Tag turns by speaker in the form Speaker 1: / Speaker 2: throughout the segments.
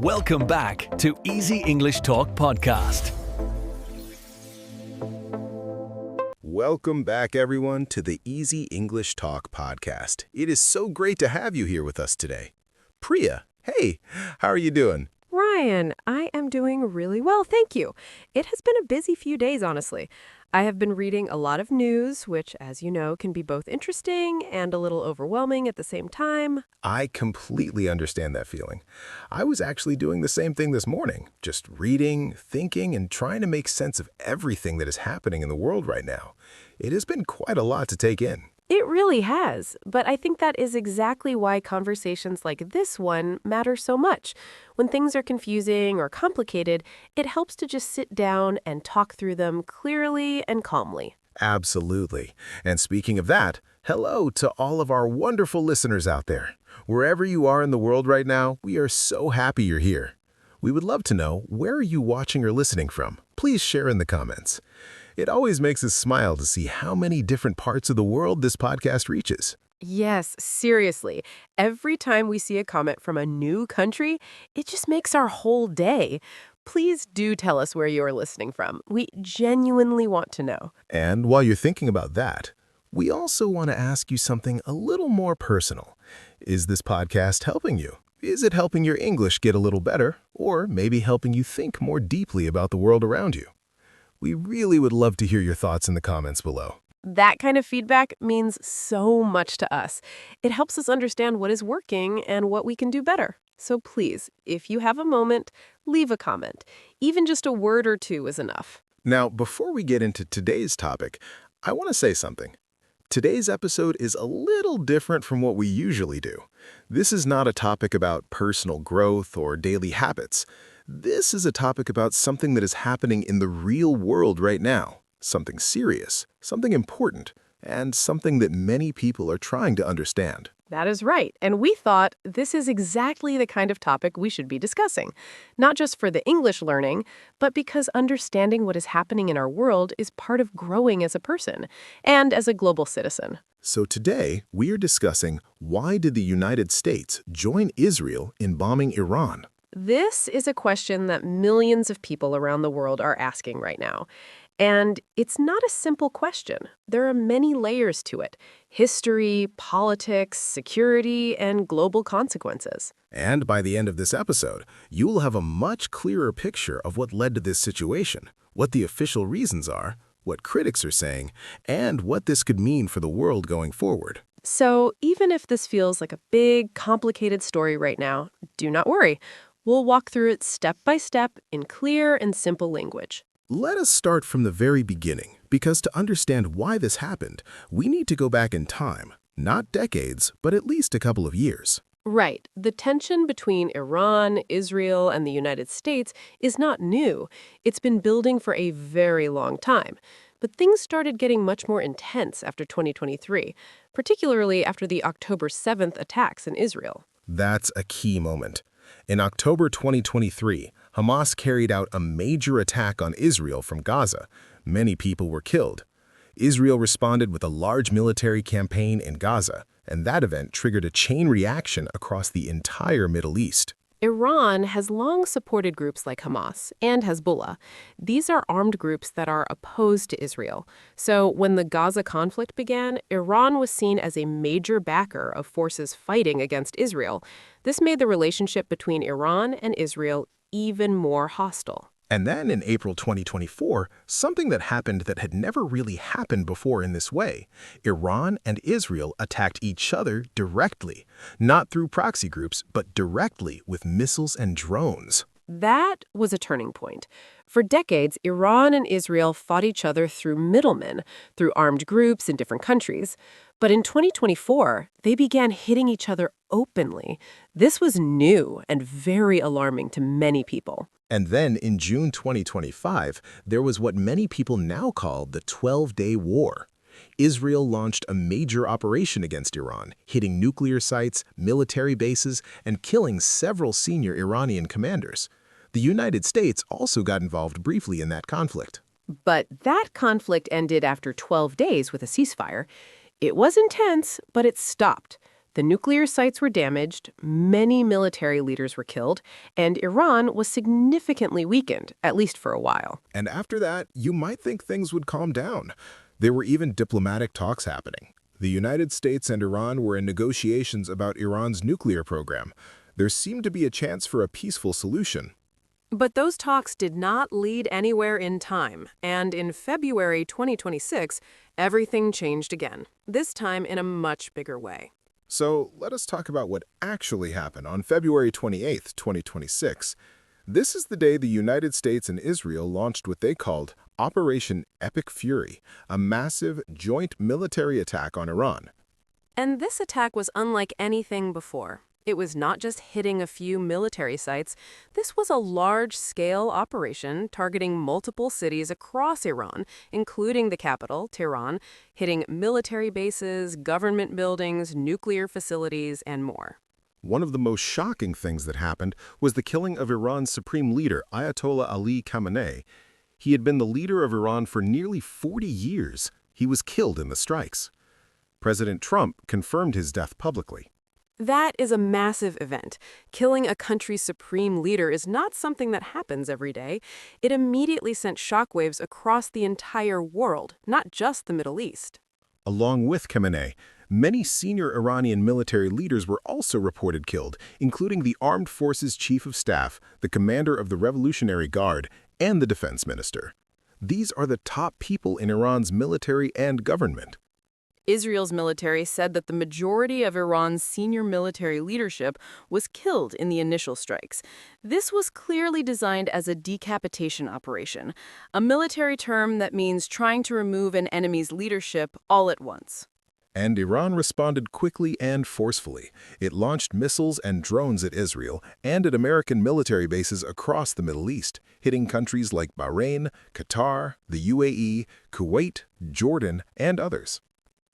Speaker 1: Welcome back to Easy English Talk Podcast.
Speaker 2: Welcome back, everyone, to the Easy English Talk Podcast. It is so great to have you here with us today. Priya, hey, how are you doing?
Speaker 3: Ryan, I am doing really well, thank you. It has been a busy few days, honestly. I have been reading a lot of news, which, as you know, can be both interesting and a little overwhelming at the same time.
Speaker 2: I completely understand that feeling. I was actually doing the same thing this morning, just reading, thinking, and trying to make sense of everything that is happening in the world right now. It has been quite a lot to take in.
Speaker 3: It really has, but I think that is exactly why conversations like this one matter so much. When things are confusing or complicated, it helps to just sit down and talk through them clearly and calmly.
Speaker 2: Absolutely. And speaking of that, hello to all of our wonderful listeners out there. Wherever you are in the world right now, we are so happy you're here. We would love to know, where are you watching or listening from? Please share in the comments. It always makes us smile to see how many different parts of the world this podcast reaches.
Speaker 3: Yes, seriously. Every time we see a comment from a new country, it just makes our whole day. Please do tell us where you are listening from. We genuinely want to know.
Speaker 2: And while you're thinking about that, we also want to ask you something a little more personal. Is this podcast helping you? Is it helping your English get a little better, or maybe helping you think more deeply about the world around you? We really would love to hear your thoughts in the comments below.
Speaker 3: That kind of feedback means so much to us. It helps us understand what is working and what we can do better. So please, if you have a moment, leave a comment. Even just a word or two is enough.
Speaker 2: Now, before we get into today's topic, I want to say something. Today's episode is a little different from what we usually do. This is not a topic about personal growth or daily habits. This is a topic about something that is happening in the real world right now. Something serious, something important, and something that many people are trying to understand.
Speaker 3: That is right. And we thought this is exactly the kind of topic we should be discussing. Not just for the English learning, but because understanding what is happening in our world is part of growing as a person and as a global citizen.
Speaker 2: So today, we are discussing, why did the United States join Israel in bombing Iran?
Speaker 3: This is a question that millions of people around the world are asking right now. And it's not a simple question. There are many layers to it: history, politics, security, and global consequences.
Speaker 2: And by the end of this episode, you will have a much clearer picture of what led to this situation, what the official reasons are, what critics are saying, and what this could mean for the world going forward.
Speaker 3: So even if this feels like a big, complicated story right now, do not worry. We'll walk through it step by step in clear and simple language.
Speaker 2: Let us start from the very beginning, because to understand why this happened, we need to go back in time, not decades, but at least a couple of years.
Speaker 3: Right. The tension between Iran, Israel, and the United States is not new. It's been building for a very long time. But things started getting much more intense after 2023, particularly after the October 7th attacks in Israel.
Speaker 2: That's a key moment. In October 2023, Hamas carried out a major attack on Israel from Gaza. Many people were killed. Israel responded with a large military campaign in Gaza, and that event triggered a chain reaction across the entire Middle East.
Speaker 3: Iran has long supported groups like Hamas and Hezbollah. These are armed groups that are opposed to Israel. So when the Gaza conflict began, Iran was seen as a major backer of forces fighting against Israel. This made the relationship between Iran and Israel even more hostile.
Speaker 2: And then in April 2024, something that happened that had never really happened before in this way. Iran and Israel attacked each other directly, not through proxy groups, but directly with missiles and drones.
Speaker 3: That was a turning point. For decades, Iran and Israel fought each other through middlemen, through armed groups in different countries. But in 2024, they began hitting each other openly. This was new and very alarming to many people.
Speaker 2: And then in June 2025, there was what many people now call the 12-Day War. Israel launched a major operation against Iran, hitting nuclear sites, military bases, and killing several senior Iranian commanders. The United States also got involved briefly in that conflict.
Speaker 3: But that conflict ended after 12 days with a ceasefire. It was intense, but it stopped. The nuclear sites were damaged, many military leaders were killed, and Iran was significantly weakened, at least for a while.
Speaker 2: And after that, you might think things would calm down. There were even diplomatic talks happening. The United States and Iran were in negotiations about Iran's nuclear program. There seemed to be a chance for a peaceful solution.
Speaker 3: But those talks did not lead anywhere in time, and in February 2026, everything changed again, this time in a much bigger way.
Speaker 2: So let us talk about what actually happened on February 28, 2026. This is the day the United States and Israel launched what they called Operation Epic Fury, a massive joint military attack on Iran.
Speaker 3: And this attack was unlike anything before. It was not just hitting a few military sites. This was a large-scale operation targeting multiple cities across Iran, including the capital, Tehran, hitting military bases, government buildings, nuclear facilities, and more.
Speaker 2: One of the most shocking things that happened was the killing of Iran's supreme leader, Ayatollah Ali Khamenei. He had been the leader of Iran for nearly 40 years. He was killed in the strikes. President Trump confirmed his death publicly.
Speaker 3: That is a massive event. Killing a country's supreme leader is not something that happens every day. It immediately sent shockwaves across the entire world, not just the Middle East.
Speaker 2: Along with Khamenei, many senior Iranian military leaders were also reported killed, including the Armed Forces Chief of Staff, the commander of the Revolutionary Guard, and the defense minister. These are the top people in Iran's military and government.
Speaker 3: Israel's military said that the majority of Iran's senior military leadership was killed in the initial strikes. This was clearly designed as a decapitation operation, a military term that means trying to remove an enemy's leadership all at once.
Speaker 2: And Iran responded quickly and forcefully. It launched missiles and drones at Israel and at American military bases across the Middle East, hitting countries like Bahrain, Qatar, the UAE, Kuwait, Jordan, and others.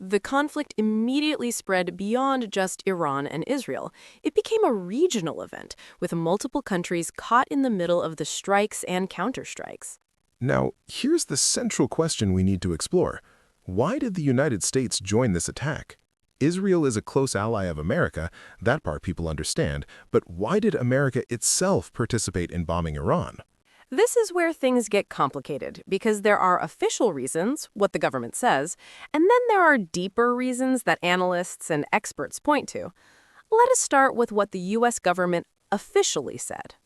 Speaker 3: The conflict immediately spread beyond just Iran and Israel. It became a regional event, with multiple countries caught in the middle of the strikes and counterstrikes.
Speaker 2: Now, here's the central question we need to explore. Why did the United States join this attack? Israel is a close ally of America, that part people understand, but why did America itself participate in bombing Iran?
Speaker 3: This is where things get complicated, because there are official reasons, what the government says, and then there are deeper reasons that analysts and experts point to. Let us start with what the U.S. government officially said.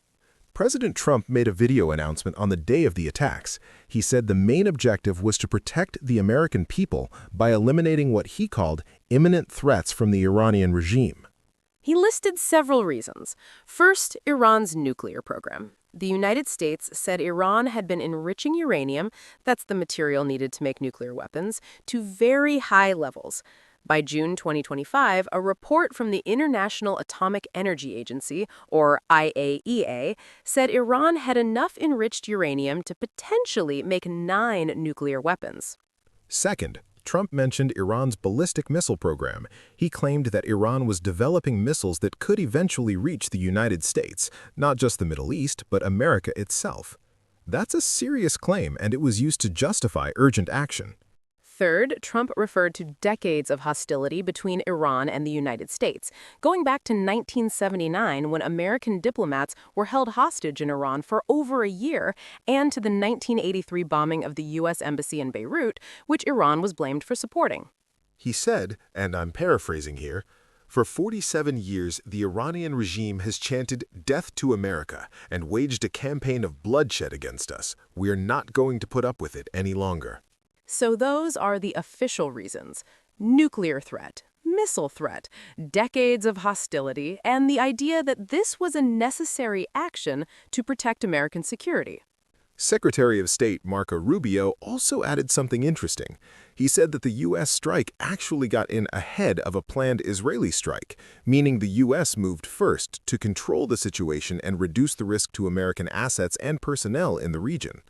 Speaker 2: President Trump made a video announcement on the day of the attacks. He said the main objective was to protect the American people by eliminating what he called imminent threats from the Iranian regime.
Speaker 3: He listed several reasons. First, Iran's nuclear program. The United States said Iran had been enriching uranium, that's the material needed to make nuclear weapons, to very high levels. By June 2025, a report from the International Atomic Energy Agency, or IAEA, said Iran had enough enriched uranium to potentially make 9 nuclear weapons.
Speaker 2: Second, Trump mentioned Iran's ballistic missile program. He claimed that Iran was developing missiles that could eventually reach the United States, not just the Middle East, but America itself. That's a serious claim, and it was used to justify urgent action.
Speaker 3: Third, Trump referred to decades of hostility between Iran and the United States, going back to 1979 when American diplomats were held hostage in Iran for over a year, and to the 1983 bombing of the U.S. Embassy in Beirut, which Iran was blamed for supporting.
Speaker 2: He said, and I'm paraphrasing here, "For 47 years, the Iranian regime has chanted death to America and waged a campaign of bloodshed against us. We're not going to put up with it any longer."
Speaker 3: So those are the official reasons: nuclear threat, missile threat, decades of hostility, and the idea that this was a necessary action to protect American security.
Speaker 2: Secretary of State Marco Rubio also added something interesting. He said that the U.S. strike actually got in ahead of a planned Israeli strike, meaning the U.S. moved first to control the situation and reduce the risk to American assets and personnel in the region.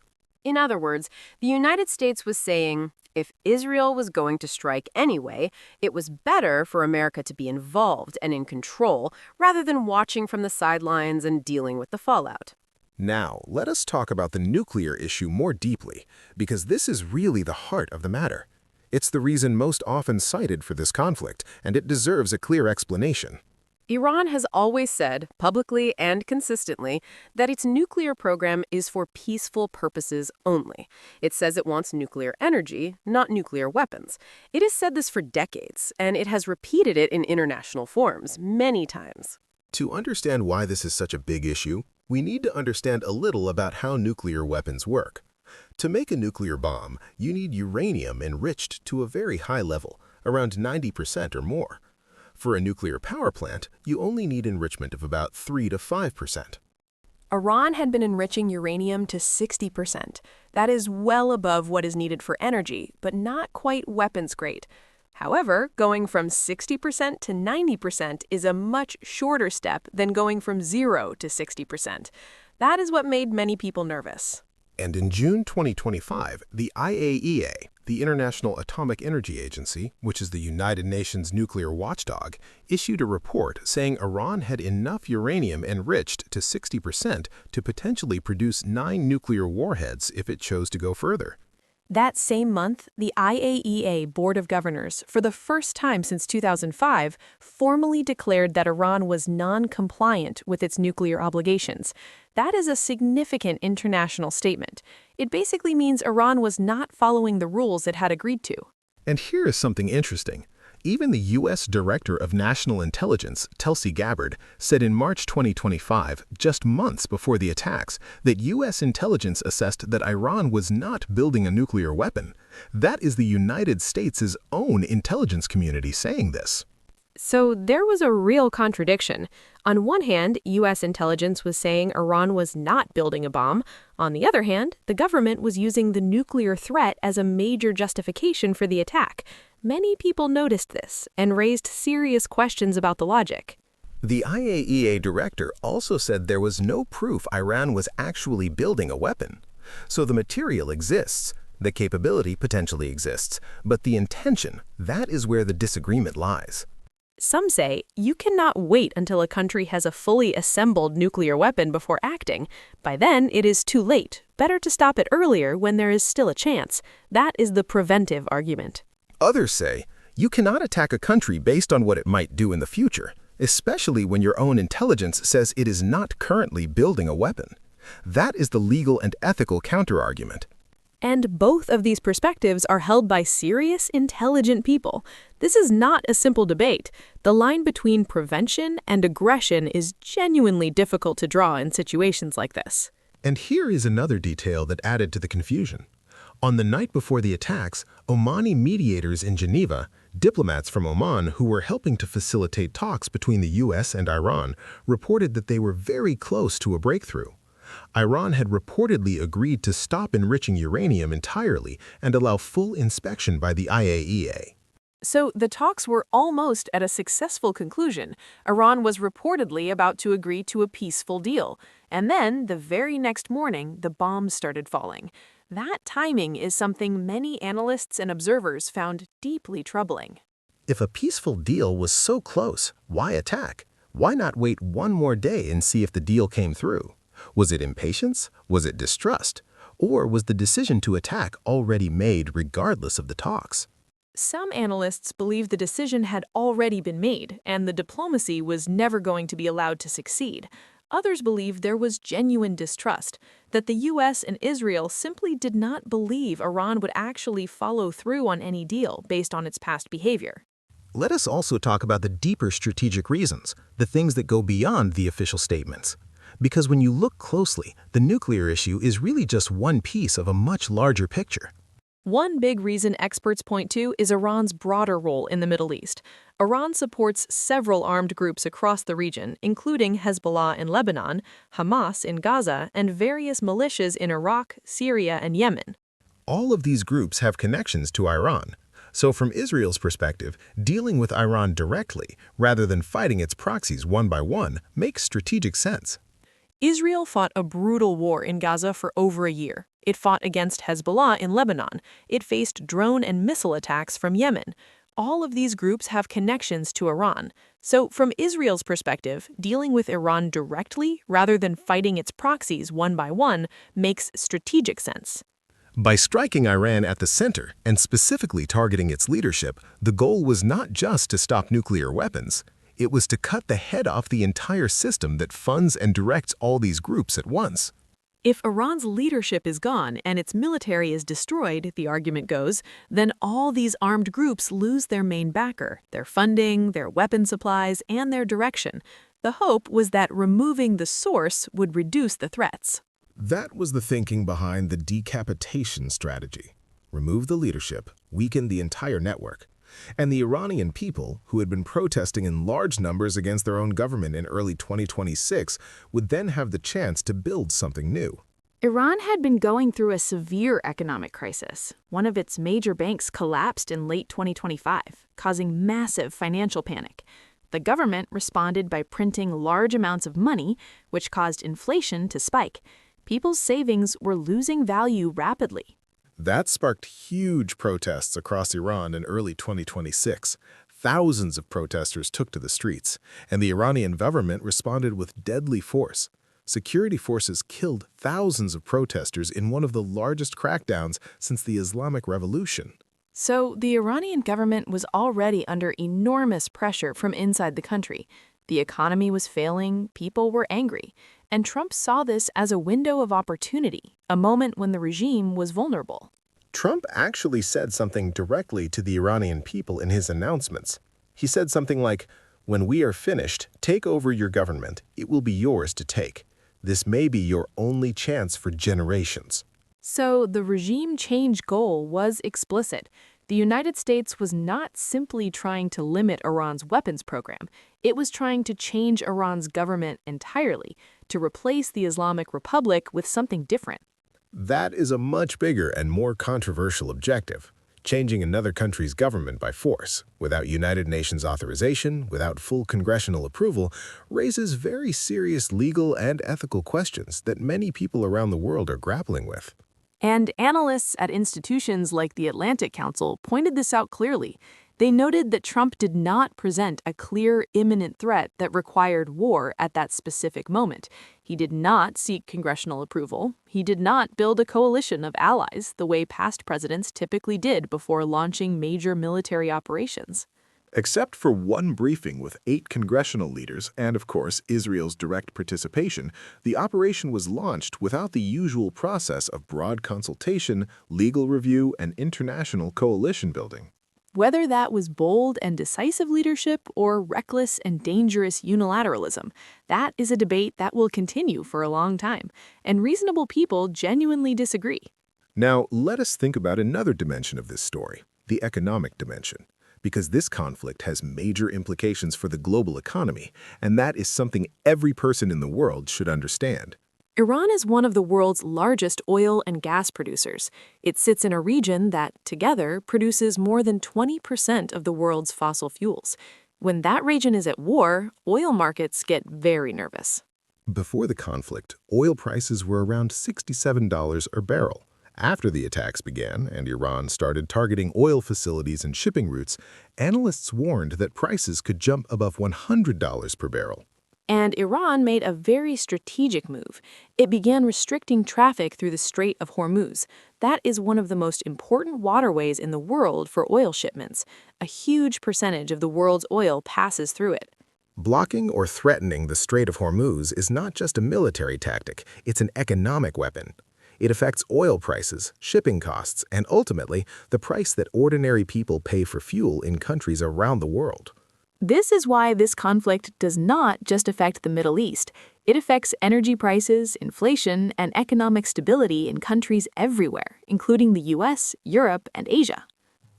Speaker 3: In other words, the United States was saying, if Israel was going to strike anyway, it was better for America to be involved and in control rather than watching from the sidelines and dealing with the fallout.
Speaker 2: Now, let us talk about the nuclear issue more deeply, because this is really the heart of the matter. It's the reason most often cited for this conflict, and it deserves a clear explanation.
Speaker 3: Iran has always said, publicly and consistently, that its nuclear program is for peaceful purposes only. It says it wants nuclear energy, not nuclear weapons. It has said this for decades, and it has repeated it in international forums many times.
Speaker 2: To understand why this is such a big issue, we need to understand a little about how nuclear weapons work. To make a nuclear bomb, you need uranium enriched to a very high level, around 90% or more. For a nuclear power plant, you only need enrichment of about 3 to 5%.
Speaker 4: Iran had been enriching uranium to 60%. That is well above what is needed for energy, but not quite weapons grade. However, going from 60% to 90% is a much shorter step than going from 0 to 60%. That is what made many people nervous.
Speaker 2: And in June 2025, the IAEA, the International Atomic Energy Agency, which is the United Nations nuclear watchdog, issued a report saying Iran had enough uranium enriched to 60% to potentially produce 9 nuclear warheads if it chose to go further.
Speaker 4: That same month, the IAEA Board of Governors, for the first time since 2005, formally declared that Iran was non-compliant with its nuclear obligations. That is a significant international statement. It basically means Iran was not following the rules it had agreed to.
Speaker 2: And here is something interesting. Even the U.S. Director of National Intelligence, Tulsi Gabbard, said in March 2025, just months before the attacks, that U.S. intelligence assessed that Iran was not building a nuclear weapon. That is the United States' own intelligence community saying this.
Speaker 3: So there was a real contradiction. On one hand, U.S. intelligence was saying Iran was not building a bomb. On the other hand, the government was using the nuclear threat as a major justification for the attack. Many people noticed this and raised serious questions about the logic.
Speaker 2: The IAEA director also said there was no proof Iran was actually building a weapon. So the material exists, the capability potentially exists, but the intention, that is where the disagreement lies.
Speaker 3: Some say you cannot wait until a country has a fully assembled nuclear weapon before acting. By then, it is too late. Better to stop it earlier when there is still a chance. That is the preventive argument.
Speaker 2: Others say you cannot attack a country based on what it might do in the future, especially when your own intelligence says it is not currently building a weapon. That is the legal and ethical counterargument.
Speaker 3: And both of these perspectives are held by serious, intelligent people. This is not a simple debate. The line between prevention and aggression is genuinely difficult to draw in situations like this.
Speaker 2: And here is another detail that added to the confusion. On the night before the attacks, Omani mediators in Geneva, diplomats from Oman who were helping to facilitate talks between the U.S. and Iran, reported that they were very close to a breakthrough. Iran had reportedly agreed to stop enriching uranium entirely and allow full inspection by the IAEA.
Speaker 4: So the talks were almost at a successful conclusion. Iran was reportedly about to agree to a peaceful deal. And then, the very next morning, the bombs started falling. That timing is something many analysts and observers found deeply troubling.
Speaker 2: If a peaceful deal was so close, why attack? Why not wait one more day and see if the deal came through? Was it impatience? Was it distrust? Or was the decision to attack already made regardless of the talks?
Speaker 4: Some analysts believe the decision had already been made, and the diplomacy was never going to be allowed to succeed. Others believe there was genuine distrust, that the U.S. and Israel simply did not believe Iran would actually follow through on any deal based on its past behavior.
Speaker 2: Let us also talk about the deeper strategic reasons, the things that go beyond the official statements. Because when you look closely, the nuclear issue is really just one piece of a much larger picture.
Speaker 4: One big reason experts point to is Iran's broader role in the Middle East. Iran supports several armed groups across the region, including Hezbollah in Lebanon, Hamas in Gaza, and various militias in Iraq, Syria, and Yemen.
Speaker 2: All of these groups have connections to Iran. So from Israel's perspective, dealing with Iran directly, rather than fighting its proxies one by one, makes strategic sense.
Speaker 4: Israel fought a brutal war in Gaza for over a year. It fought against Hezbollah in Lebanon. It faced drone and missile attacks from Yemen. All of these groups have connections to Iran. So from Israel's perspective, dealing with Iran directly, rather than fighting its proxies one by one, makes strategic sense.
Speaker 2: By striking Iran at the center and specifically targeting its leadership, the goal was not just to stop nuclear weapons. It was to cut the head off the entire system that funds and directs all these groups at once.
Speaker 5: If Iran's leadership is gone and its military is destroyed, the argument goes, then all these armed groups lose their main backer, their funding, their weapon supplies, and their direction. The hope was that removing the source would reduce the threats.
Speaker 2: That was the thinking behind the decapitation strategy. Remove the leadership, weaken the entire network. And the Iranian people, who had been protesting in large numbers against their own government in early 2026, would then have the chance to build something new.
Speaker 6: Iran had been going through a severe economic crisis. One of its major banks collapsed in late 2025, causing massive financial panic. The government responded by printing large amounts of money, which caused inflation to spike. People's savings were losing value rapidly.
Speaker 2: That sparked huge protests across Iran in early 2026. Thousands of protesters took to the streets, and the Iranian government responded with deadly force. Security forces killed thousands of protesters in one of the largest crackdowns since the Islamic Revolution.
Speaker 6: So the Iranian government was already under enormous pressure from inside the country. The economy was failing, people were angry, and Trump saw this as a window of opportunity, a moment when the regime was vulnerable.
Speaker 2: Trump actually said something directly to the Iranian people in his announcements. He said something like, "When we are finished, take over your government. It will be yours to take. This may be your only chance for generations."
Speaker 6: So the regime change goal was explicit. The United States was not simply trying to limit Iran's weapons program. It was trying to change Iran's government entirely, to replace the Islamic Republic with something different.
Speaker 2: That is a much bigger and more controversial objective. Changing another country's government by force, without United Nations authorization, without full congressional approval, raises very serious legal and ethical questions that many people around the world are grappling with.
Speaker 6: And analysts at institutions like the Atlantic Council pointed this out clearly. They noted that Trump did not present a clear, imminent threat that required war at that specific moment. He did not seek congressional approval. He did not build a coalition of allies the way past presidents typically did before launching major military operations.
Speaker 7: Except for one briefing with 8 congressional leaders and, of course, Israel's direct participation, the operation was launched without the usual process of broad consultation, legal review, and international coalition building.
Speaker 6: Whether that was bold and decisive leadership or reckless and dangerous unilateralism, that is a debate that will continue for a long time, and reasonable people genuinely disagree.
Speaker 2: Now, let us think about another dimension of this story, the economic dimension, because this conflict has major implications for the global economy, and that is something every person in the world should understand.
Speaker 6: Iran is one of the world's largest oil and gas producers. It sits in a region that, together, produces more than 20% of the world's fossil fuels. When that region is at war, oil markets get very nervous.
Speaker 2: Before the conflict, oil prices were around $67 a barrel. After the attacks began and Iran started targeting oil facilities and shipping routes, analysts warned that prices could jump above $100 per barrel.
Speaker 6: And Iran made a very strategic move. It began restricting traffic through the Strait of Hormuz. That is one of the most important waterways in the world for oil shipments. A huge percentage of the world's oil passes through it.
Speaker 2: Blocking or threatening the Strait of Hormuz is not just a military tactic, it's an economic weapon. It affects oil prices, shipping costs, and ultimately, the price that ordinary people pay for fuel in countries around the world.
Speaker 6: This is why this conflict does not just affect the Middle East. It affects energy prices, inflation, and economic stability in countries everywhere, including the US, Europe, and Asia.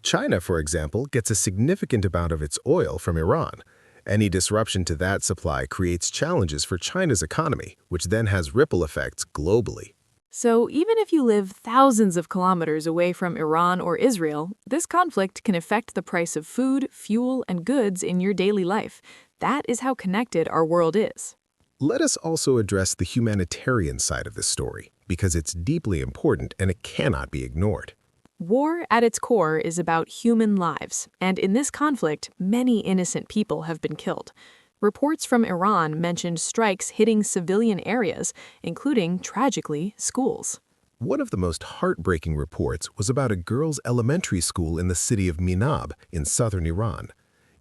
Speaker 2: China, for example, gets a significant amount of its oil from Iran. Any disruption to that supply creates challenges for China's economy, which then has ripple effects globally.
Speaker 6: So even if you live thousands of kilometers away from Iran or Israel, this conflict can affect the price of food, fuel, and goods in your daily life. That is how connected our world is.
Speaker 2: Let us also address the humanitarian side of this story, because it's deeply important and it cannot be ignored.
Speaker 6: War at its core is about human lives, and in this conflict, many innocent people have been killed. Reports from Iran mentioned strikes hitting civilian areas, including, tragically, schools.
Speaker 2: One of the most heartbreaking reports was about a girls' elementary school in the city of Minab in southern Iran.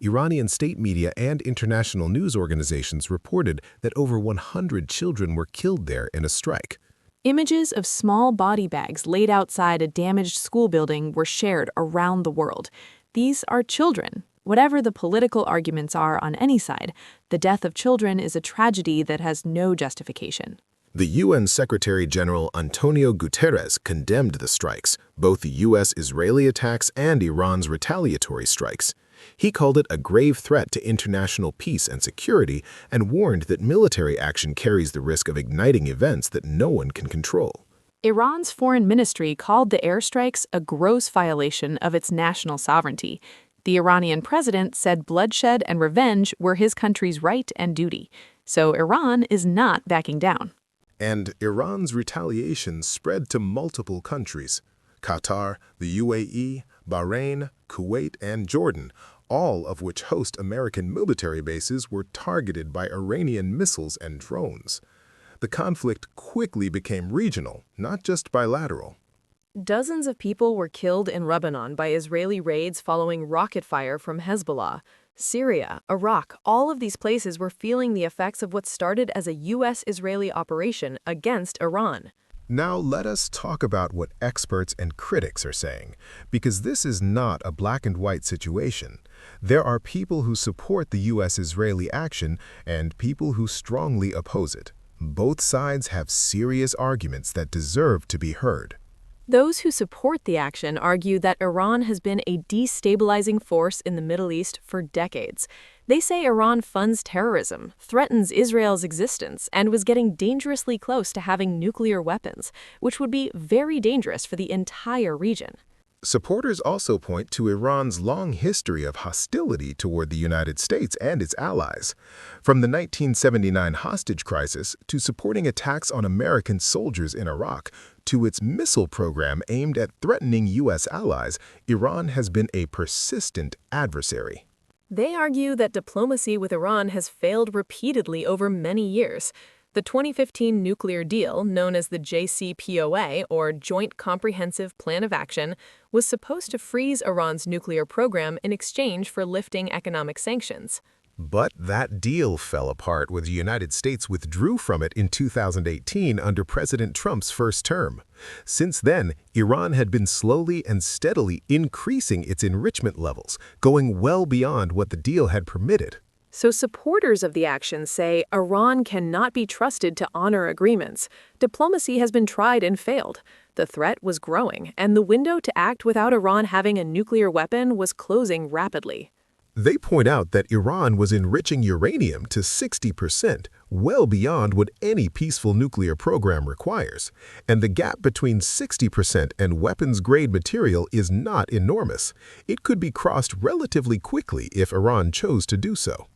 Speaker 2: Iranian state media and international news organizations reported that over 100 children were killed there in a strike.
Speaker 6: Images of small body bags laid outside a damaged school building were shared around the world. These are children. Whatever the political arguments are on any side, the death of children is a tragedy that has no justification.
Speaker 2: The UN Secretary-General Antonio Guterres condemned the strikes, both the U.S.-Israeli attacks and Iran's retaliatory strikes. He called it a grave threat to international peace and security and warned that military action carries the risk of igniting events that no one can control.
Speaker 6: Iran's foreign ministry called the airstrikes a gross violation of its national sovereignty. The Iranian president said bloodshed and revenge were his country's right and duty. So Iran is not backing down.
Speaker 2: And Iran's retaliation spread to multiple countries. Qatar, the UAE, Bahrain, Kuwait, and Jordan, all of which host American military bases, were targeted by Iranian missiles and drones. The conflict quickly became regional, not just bilateral.
Speaker 4: Dozens of people were killed in Lebanon by Israeli raids following rocket fire from Hezbollah. Syria, Iraq, all of these places were feeling the effects of what started as a U.S.-Israeli operation against Iran.
Speaker 2: Now let us talk about what experts and critics are saying, because this is not a black and white situation. There are people who support the U.S.-Israeli action and people who strongly oppose it. Both sides have serious arguments that deserve to be heard.
Speaker 4: Those who support the action argue that Iran has been a destabilizing force in the Middle East for decades. They say Iran funds terrorism, threatens Israel's existence, and was getting dangerously close to having nuclear weapons, which would be very dangerous for the entire region.
Speaker 2: Supporters also point to Iran's long history of hostility toward the United States and its allies. From the 1979 hostage crisis to supporting attacks on American soldiers in Iraq, to its missile program aimed at threatening U.S. allies, Iran has been a persistent adversary.
Speaker 4: They argue that diplomacy with Iran has failed repeatedly over many years. The 2015 nuclear deal, known as the JCPOA, or Joint Comprehensive Plan of Action, was supposed to freeze Iran's nuclear program in exchange for lifting economic sanctions.
Speaker 2: But that deal fell apart when the United States withdrew from it in 2018 under President Trump's first term. Since then, Iran had been slowly and steadily increasing its enrichment levels, going well beyond what the deal had permitted.
Speaker 4: So supporters of the action say Iran cannot be trusted to honor agreements. Diplomacy has been tried and failed. The threat was growing, and the window to act without Iran having a nuclear weapon was closing rapidly.
Speaker 2: They point out that Iran was enriching uranium to 60%, well beyond what any peaceful nuclear program requires. And the gap between 60% and weapons-grade material is not enormous. It could be crossed relatively quickly if Iran chose to do so.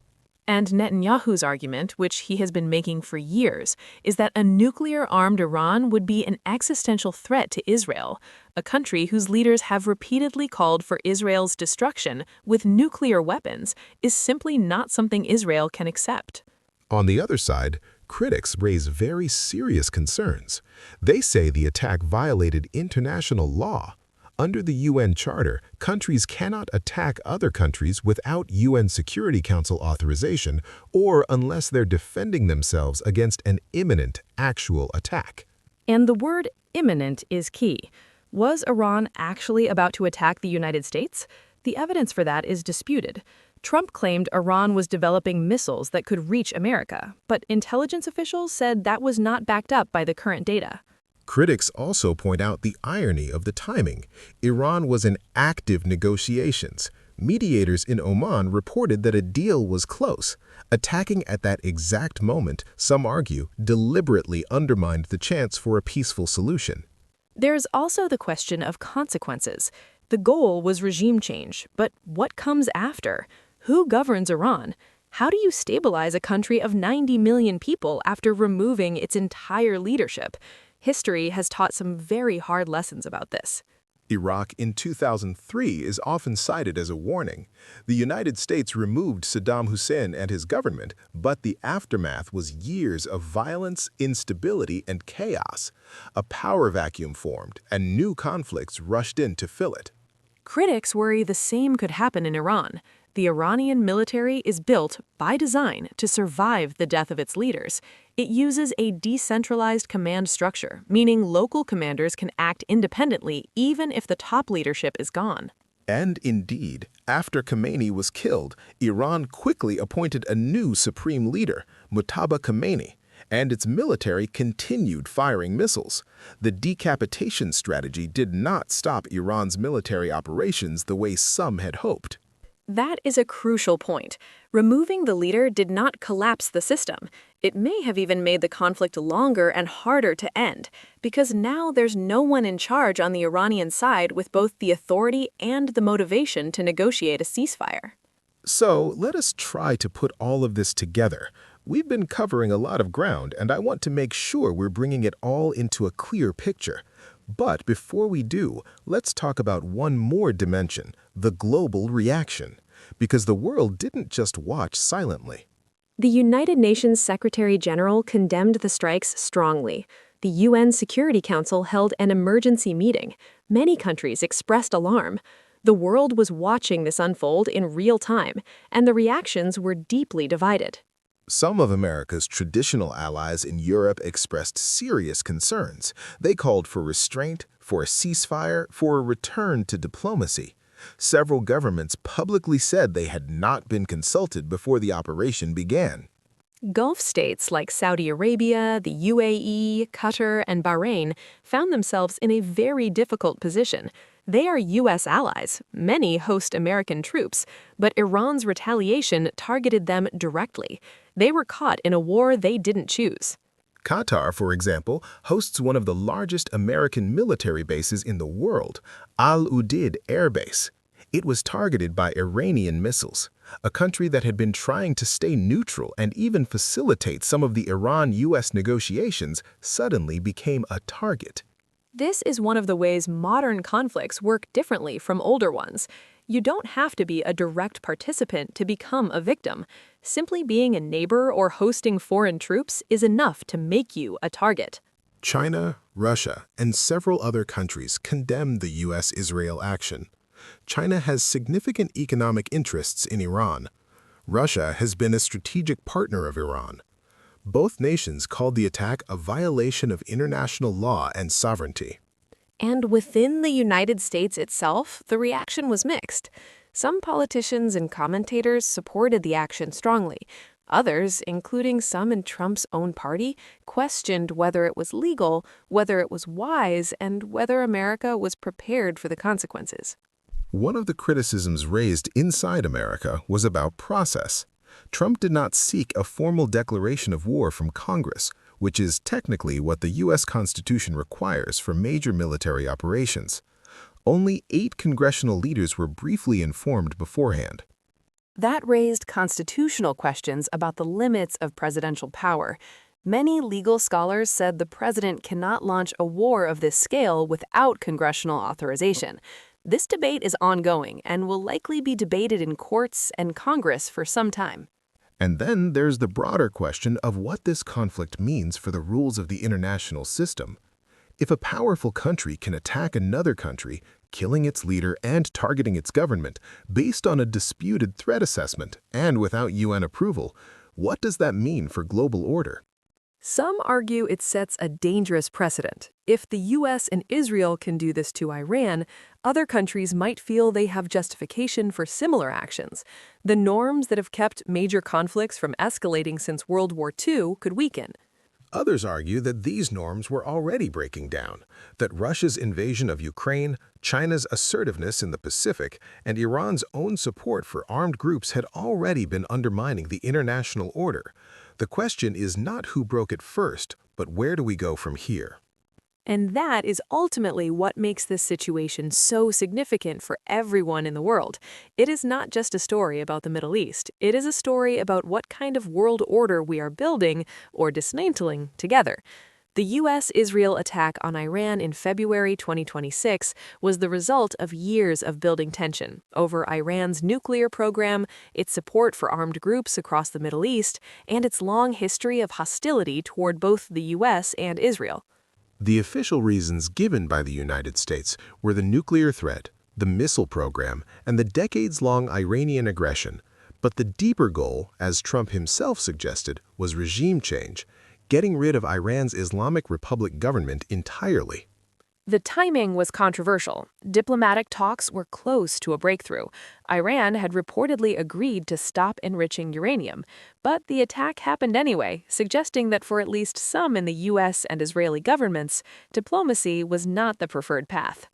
Speaker 6: And Netanyahu's argument, which he has been making for years, is that a nuclear-armed Iran would be an existential threat to Israel, a country whose leaders have repeatedly called for Israel's destruction with nuclear weapons, is simply not something Israel can accept.
Speaker 2: On the other side, critics raise very serious concerns. They say the attack violated international law. Under the UN Charter, countries cannot attack other countries without UN Security Council authorization or unless they're defending themselves against an imminent, actual attack.
Speaker 4: And the word imminent is key. Was Iran actually about to attack the United States? The evidence for that is disputed. Trump claimed Iran was developing missiles that could reach America, but intelligence officials said that was not backed up by the current data.
Speaker 2: Critics also point out the irony of the timing. Iran was in active negotiations. Mediators in Oman reported that a deal was close. Attacking at that exact moment, some argue, deliberately undermined the chance for a peaceful solution.
Speaker 4: There's also the question of consequences. The goal was regime change, but what comes after? Who governs Iran? How do you stabilize a country of 90 million people after removing its entire leadership? History has taught some very hard lessons about this.
Speaker 7: Iraq in 2003 is often cited as a warning. The United States removed Saddam Hussein and his government, but the aftermath was years of violence, instability, and chaos. A power vacuum formed, and new conflicts rushed in to fill it.
Speaker 6: Critics worry the same could happen in Iran. The Iranian military is built, by design, to survive the death of its leaders. It uses a decentralized command structure, meaning local commanders can act independently even if the top leadership is gone.
Speaker 7: And indeed, after Khomeini was killed, Iran quickly appointed a new supreme leader, Muttaba Khomeini, and its military continued firing missiles. The decapitation strategy did not stop Iran's military operations the way some had hoped.
Speaker 6: That is a crucial point. Removing the leader did not collapse the system. It may have even made the conflict longer and harder to end, because now there's no one in charge on the Iranian side with both the authority and the motivation to negotiate a ceasefire.
Speaker 7: So let us try to put all of this together. We've been covering a lot of ground, and I want to make sure we're bringing it all into a clear picture. But before we do, let's talk about one more dimension, the global reaction. Because the world didn't just watch silently.
Speaker 3: The United Nations Secretary General condemned the strikes strongly. The UN Security Council held an emergency meeting. Many countries expressed alarm. The world was watching this unfold in real time, and the reactions were deeply divided.
Speaker 7: Some of America's traditional allies in Europe expressed serious concerns. They called for restraint, for a ceasefire, for a return to diplomacy. Several governments publicly said they had not been consulted before the operation began.
Speaker 3: Gulf states like Saudi Arabia, the UAE, Qatar, and Bahrain found themselves in a very difficult position. They are U.S. allies. Many host American troops, but Iran's retaliation targeted them directly. They were caught in a war they didn't choose.
Speaker 7: Qatar, for example, hosts one of the largest American military bases in the world, Al Udeid Air Base. It was targeted by Iranian missiles. A country that had been trying to stay neutral and even facilitate some of the Iran-U.S. negotiations suddenly became a target.
Speaker 6: This is one of the ways modern conflicts work differently from older ones. You don't have to be a direct participant to become a victim. Simply being a neighbor or hosting foreign troops is enough to make you a target.
Speaker 7: China, Russia, and several other countries condemned the U.S.-Israel action. China has significant economic interests in Iran. Russia has been a strategic partner of Iran. Both nations called the attack a violation of international law and sovereignty.
Speaker 3: And within the United States itself, the reaction was mixed. Some politicians and commentators supported the action strongly. Others, including some in Trump's own party, questioned whether it was legal, whether it was wise, and whether America was prepared for the consequences.
Speaker 7: One of the criticisms raised inside America was about process. Trump did not seek a formal declaration of war from Congress, which is technically what the U.S. Constitution requires for major military operations. Only 8 congressional leaders were briefly informed beforehand.
Speaker 6: That raised constitutional questions about the limits of presidential power. Many legal scholars said the president cannot launch a war of this scale without congressional authorization. This debate is ongoing and will likely be debated in courts and Congress for some time.
Speaker 7: And then there's the broader question of what this conflict means for the rules of the international system. If a powerful country can attack another country, killing its leader and targeting its government based on a disputed threat assessment and without UN approval, what does that mean for global order?
Speaker 4: Some argue it sets a dangerous precedent. If the U.S. and Israel can do this to Iran, other countries might feel they have justification for similar actions. The norms that have kept major conflicts from escalating since World War II could weaken.
Speaker 7: Others argue that these norms were already breaking down, that Russia's invasion of Ukraine, China's assertiveness in the Pacific, and Iran's own support for armed groups had already been undermining the international order. The question is not who broke it first, but where do we go from here?
Speaker 6: And that is ultimately what makes this situation so significant for everyone in the world. It is not just a story about the Middle East. It is a story about what kind of world order we are building or dismantling together. The U.S.-Israel attack on Iran in February 2026 was the result of years of building tension over Iran's nuclear program, its support for armed groups across the Middle East, and its long history of hostility toward both the U.S. and Israel.
Speaker 2: The official reasons given by the United States were the nuclear threat, the missile program, and the decades-long Iranian aggression. But the deeper goal, as Trump himself suggested, was regime change, getting rid of Iran's Islamic Republic government entirely.
Speaker 6: The timing was controversial. Diplomatic talks were close to a breakthrough. Iran had reportedly agreed to stop enriching uranium, but the attack happened anyway, suggesting that for at least some in the U.S. and Israeli governments, diplomacy was not the preferred path.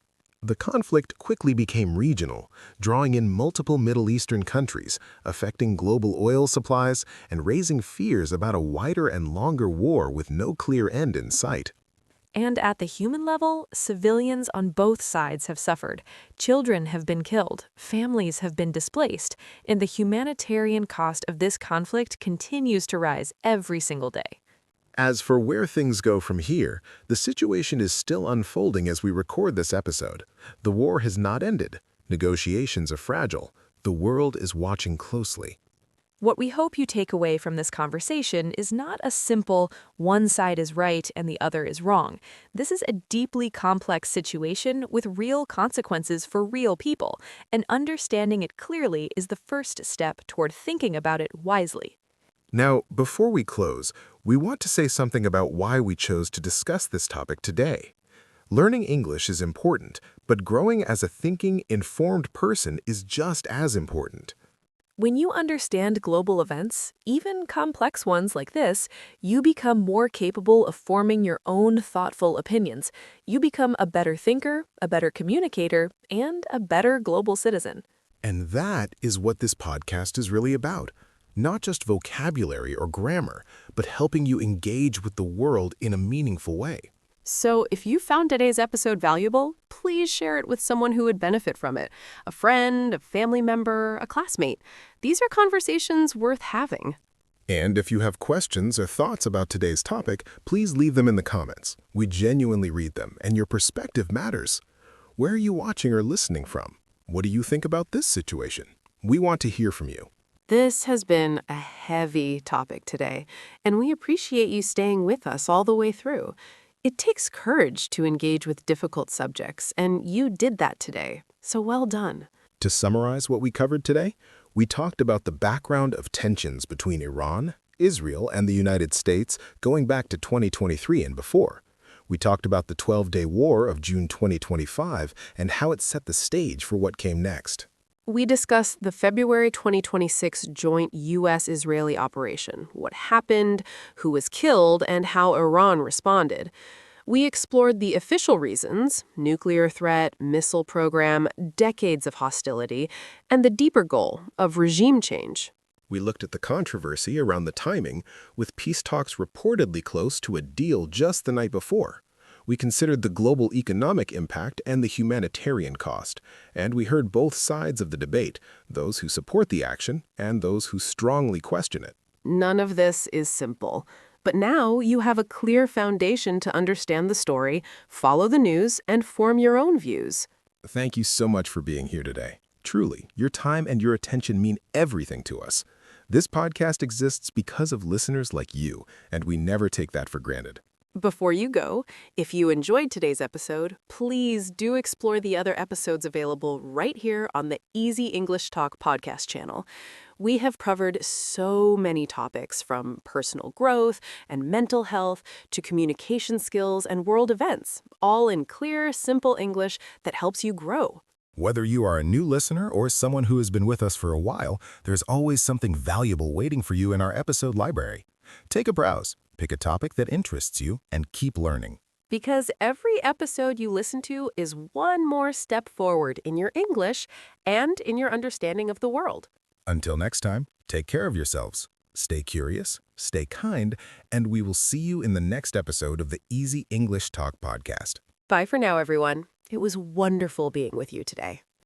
Speaker 2: The conflict quickly became regional, drawing in multiple Middle Eastern countries, affecting global oil supplies, and raising fears about a wider and longer war with no clear end in sight.
Speaker 6: And at the human level, civilians on both sides have suffered. Children have been killed, families have been displaced, and the humanitarian cost of this conflict continues to rise every single day.
Speaker 2: As for where things go from here, the situation is still unfolding as we record this episode. The war has not ended. Negotiations are fragile. The world is watching closely.
Speaker 6: What we hope you take away from this conversation is not a simple one side is right and the other is wrong. This is a deeply complex situation with real consequences for real people, and understanding it clearly is the first step toward thinking about it wisely.
Speaker 2: Now, before we close, we want to say something about why we chose to discuss this topic today. Learning English is important, but growing as a thinking, informed person is just as important.
Speaker 6: When you understand global events, even complex ones like this, you become more capable of forming your own thoughtful opinions. You become a better thinker, a better communicator, and a better global citizen.
Speaker 2: And that is what this podcast is really about. Not just vocabulary or grammar, but helping you engage with the world in a meaningful way.
Speaker 3: So if you found today's episode valuable, please share it with someone who would benefit from it. A friend, a family member, a classmate. These are conversations worth having.
Speaker 2: And if you have questions or thoughts about today's topic, please leave them in the comments. We genuinely read them, and your perspective matters. Where are you watching or listening from? What do you think about this situation? We want to hear from you.
Speaker 3: This has been a heavy topic today, and we appreciate you staying with us all the way through. It takes courage to engage with difficult subjects, and you did that today, so well done.
Speaker 2: To summarize what we covered today, we talked about the background of tensions between Iran, Israel, and the United States going back to 2023 and before. We talked about the 12-day war of June 2025 and how it set the stage for what came next.
Speaker 3: We discussed the February 2026 joint U.S.-Israeli operation, what happened, who was killed, and how Iran responded. We explored the official reasons, nuclear threat, missile program, decades of hostility, and the deeper goal of regime change.
Speaker 2: We looked at the controversy around the timing, with peace talks reportedly close to a deal just the night before. We considered the global economic impact and the humanitarian cost, and we heard both sides of the debate, those who support the action and those who strongly question it.
Speaker 3: None of this is simple, but now you have a clear foundation to understand the story, follow the news, and form your own views.
Speaker 2: Thank you so much for being here today. Truly, your time and your attention mean everything to us. This podcast exists because of listeners like you, and we never take that for granted.
Speaker 3: Before you go, if you enjoyed today's episode, please do explore the other episodes available right here on the Easy English Talk podcast channel. We have covered so many topics, from personal growth and mental health to communication skills and world events, all in clear, simple English that helps you grow.
Speaker 2: Whether you are a new listener or someone who has been with us for a while, there's always something valuable waiting for you in our episode library. Take a browse, pick a topic that interests you, and keep learning.
Speaker 3: Because every episode you listen to is one more step forward in your English and in your understanding of the world.
Speaker 2: Until next time, take care of yourselves. Stay curious, stay kind, and we will see you in the next episode of the Easy English Talk podcast.
Speaker 3: Bye for now, everyone. It was wonderful being with you today.